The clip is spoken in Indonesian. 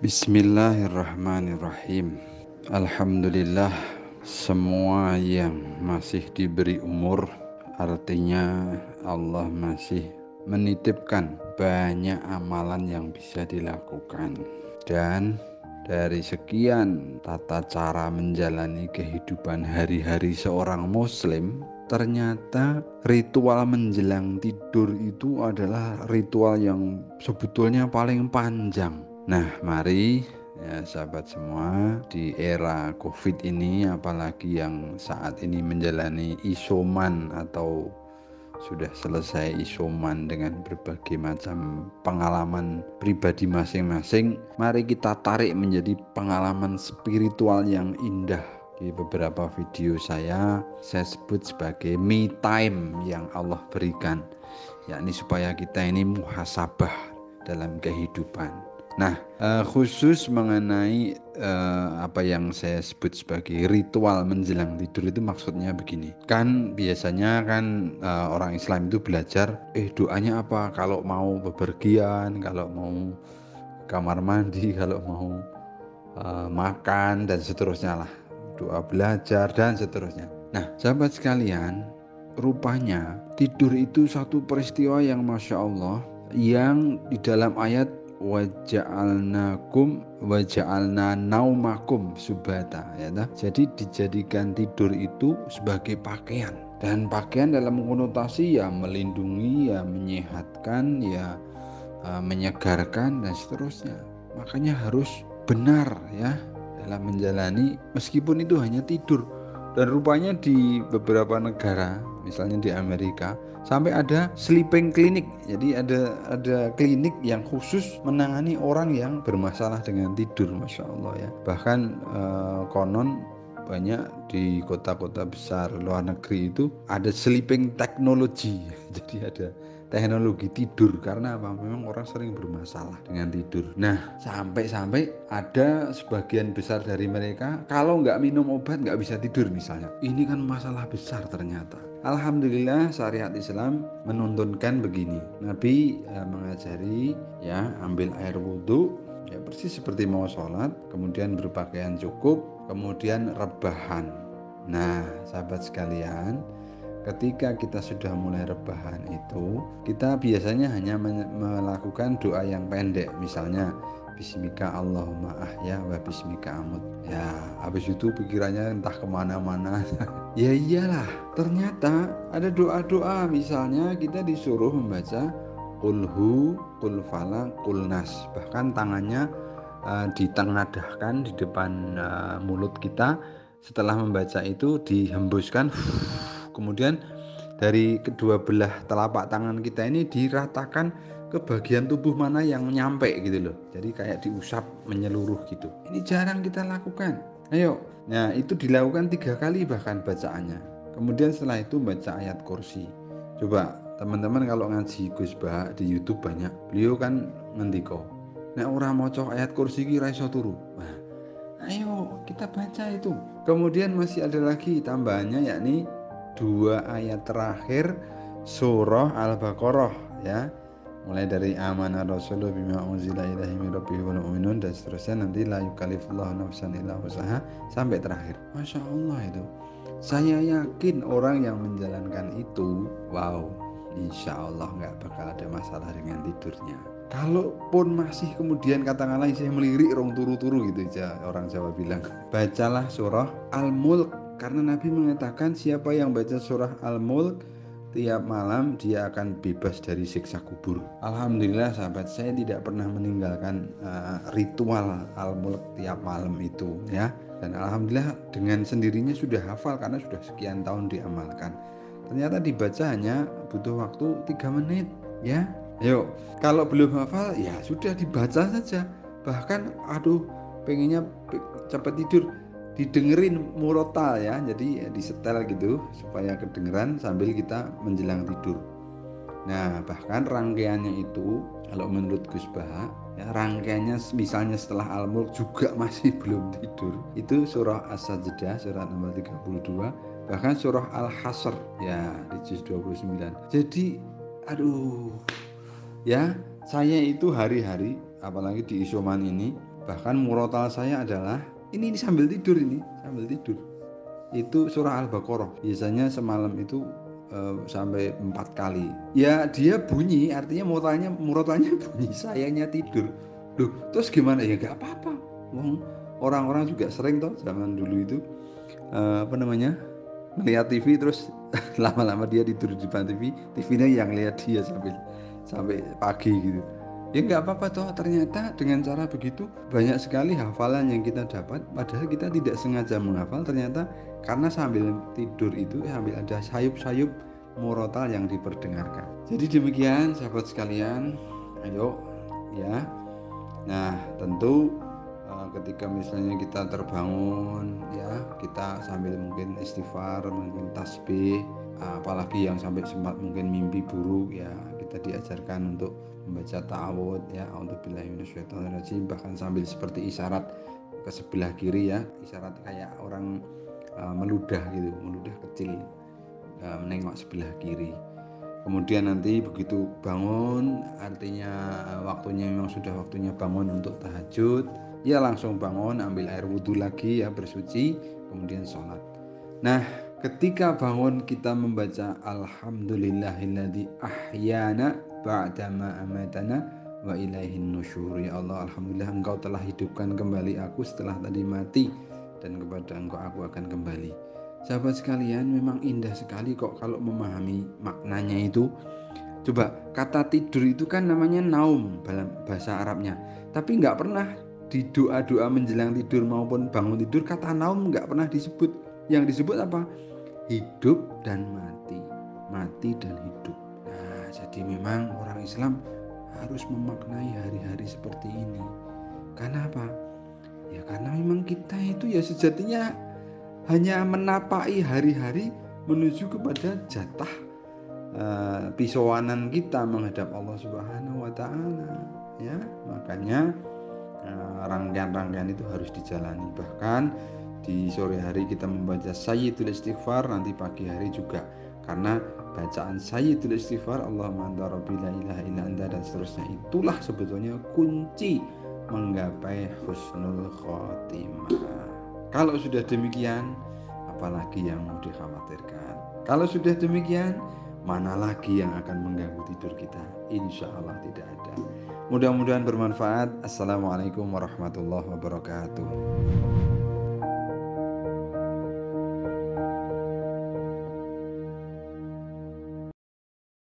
Bismillahirrahmanirrahim. Alhamdulillah, semua yang masih diberi umur, artinya Allah masih menitipkan banyak amalan yang bisa dilakukan. Dan dari sekian tata cara menjalani kehidupan hari-hari seorang muslim, ternyata ritual menjelang tidur itu adalah ritual yang sebetulnya paling panjang. Nah, mari ya sahabat semua, di era COVID ini, apalagi yang saat ini menjalani isoman atau sudah selesai isoman dengan berbagai macam pengalaman pribadi masing-masing, mari kita tarik menjadi pengalaman spiritual yang indah. Di beberapa video saya sebut sebagai me time yang Allah berikan, yakni supaya kita ini muhasabah dalam kehidupan. Nah, khusus mengenai apa yang saya sebut sebagai ritual menjelang tidur itu maksudnya begini. Kan biasanya kan orang Islam itu belajar doanya apa kalau mau bepergian, kalau mau kamar mandi, kalau mau makan dan seterusnya lah. Doa belajar dan seterusnya. Nah, sahabat sekalian, rupanya tidur itu satu peristiwa yang Masya Allah, yang di dalam ayat waja'alna naumakum subata, ya tak? Jadi dijadikan tidur itu sebagai pakaian, dan pakaian dalam konotasi ya melindungi, ya menyehatkan, ya menyegarkan dan seterusnya. Makanya harus benar ya dalam menjalani, meskipun itu hanya tidur. Dan rupanya di beberapa negara, misalnya di Amerika, sampai ada sleeping clinic. Jadi ada klinik yang khusus menangani orang yang bermasalah dengan tidur, Masya Allah ya. Bahkan konon banyak di kota-kota besar luar negeri itu ada sleeping technology. Jadi ada teknologi tidur, karena apa? Memang orang sering bermasalah dengan tidur. Nah, sampai-sampai ada sebagian besar dari mereka kalau nggak minum obat nggak bisa tidur misalnya. Ini kan masalah besar ternyata. Alhamdulillah syariat Islam menuntunkan begini. Nabi mengajari ya ambil air wudhu, ya persis seperti mau sholat, kemudian berpakaian cukup, kemudian rebahan. Nah, sahabat sekalian, ketika kita sudah mulai rebahan itu, kita biasanya hanya melakukan doa yang pendek, misalnya Bismika Allahumma ahya wa bismika amut. Ya, habis itu pikirannya entah kemana-mana. Ya iyalah, ternyata ada doa-doa, misalnya kita disuruh membaca Qulhu, Qul falaq, Qul nas. Bahkan tangannya ditengadahkan di depan mulut kita. Setelah membaca itu dihembuskan, kemudian dari kedua belah telapak tangan kita ini diratakan ke bagian tubuh mana yang nyampe gitu loh. Jadi kayak diusap menyeluruh gitu. Ini jarang kita lakukan. Ayo, nah itu dilakukan 3 kali bahkan bacaannya. Kemudian setelah itu baca ayat kursi. Coba teman-teman kalau ngaji Gus Bah di YouTube banyak, beliau kan ngendiko, nek ora maca ayat kursi ki ra iso turu. Nah, ayo kita baca itu. Kemudian masih ada lagi tambahannya, yakni 2 ayat terakhir surah Al-Baqarah ya. Mulai dari amana rasulullah bima unzila ilaihi min rabbihi wal mu'minun dan seterusnya, nanti la yukallifullahu nafsan illa wus'aha sampai terakhir. Masya Allah itu. Saya yakin orang yang menjalankan itu, wow, insya Allah nggak bakal ada masalah dengan tidurnya. Kalaupun masih kemudian katakanlah saya melirik rong turu-turu gitu aja, orang Jawa bilang, bacalah surah Al-Mulk, karena Nabi mengatakan siapa yang baca surah Al-Mulk tiap malam dia akan bebas dari siksa kubur. Alhamdulillah sahabat, saya tidak pernah meninggalkan ritual Al-Mulk tiap malam itu ya. Dan alhamdulillah dengan sendirinya sudah hafal karena sudah sekian tahun diamalkan. Ternyata dibaca hanya butuh waktu 3 menit ya. Ayo, kalau belum hafal ya sudah dibaca saja. Bahkan aduh pengennya cepat tidur, didengerin murotal ya, jadi disetel gitu supaya kedengeran sambil kita menjelang tidur. Nah, bahkan rangkaiannya itu kalau menurut Gus Bah ya, rangkaiannya misalnya setelah Al-Mulk juga masih belum tidur, itu surah As-Sajdah surat nomor 32, bahkan surah Al-Hasr ya di juz 29. Jadi aduh ya, saya itu hari-hari apalagi di isoman ini Bahkan murotal saya adalah ini sambil tidur, sambil tidur. Itu surah Al-Baqarah. Biasanya semalam itu sampai 4 kali. Ya dia bunyi, artinya murotalnya bunyi, sayanya tidur. Loh, terus gimana ya? Gak apa-apa. Orang-orang juga sering toh zaman dulu itu melihat TV terus lama-lama dia tidur di depan TV, TV-nya yang lihat dia sampai pagi gitu. Ya nggak apa-apa toh, ternyata dengan cara begitu banyak sekali hafalan yang kita dapat, padahal kita tidak sengaja menghafal, ternyata karena sambil tidur itu sambil ada sayup-sayup murotal yang diperdengarkan. Jadi demikian sahabat sekalian, ayo ya. Nah tentu ketika misalnya kita terbangun ya, kita sambil mungkin istighfar, mungkin tasbih, apalagi yang sampai sempat mungkin mimpi buruk ya, kita diajarkan untuk membaca ta'awud ya, a'udzubillahi minasyaitonirrajim, bahkan sambil seperti isyarat ke sebelah kiri ya, isyarat kayak orang meludah gitu, meludah kecil, menengok sebelah kiri. Kemudian nanti begitu bangun, artinya waktunya memang sudah waktunya bangun untuk tahajud, ya langsung bangun, ambil air wudhu lagi ya, bersuci, kemudian sholat. Nah ketika bangun kita membaca alhamdulillahilladzi ahyana ba'dama amatana wa ilaihin nusyur. Ya Allah, alhamdulillah engkau telah hidupkan kembali aku setelah tadi mati, dan kepada engkau aku akan kembali. Sahabat sekalian, memang indah sekali kok kalau memahami maknanya itu. Coba, kata tidur itu kan namanya naum dalam bahasa Arabnya, tapi nggak pernah di doa-doa menjelang tidur maupun bangun tidur kata naum nggak pernah disebut. Yang disebut apa? Hidup dan mati, mati dan hidup. Nah, jadi memang orang Islam harus memaknai hari-hari seperti ini. Karena apa? Ya karena memang kita itu ya sejatinya hanya menapai hari-hari menuju kepada jatah pisauanan kita menghadap Allah Subhanahu wa taala ya. Makanya rangkaian-rangkaian itu harus dijalani. Bahkan di sore hari kita membaca Sayyidul Istighfar, nanti pagi hari juga, karena bacaan Sayyidul Istighfar, Allahumma anta rabbi la ilaha illa anta, dan seterusnya, itulah sebetulnya kunci menggapai husnul khotimah. Kalau sudah demikian, apalagi yang mau dikhawatirkan? Kalau sudah demikian, mana lagi yang akan mengganggu tidur kita? Insya Allah tidak ada. Mudah-mudahan bermanfaat. Assalamualaikum warahmatullahi wabarakatuh.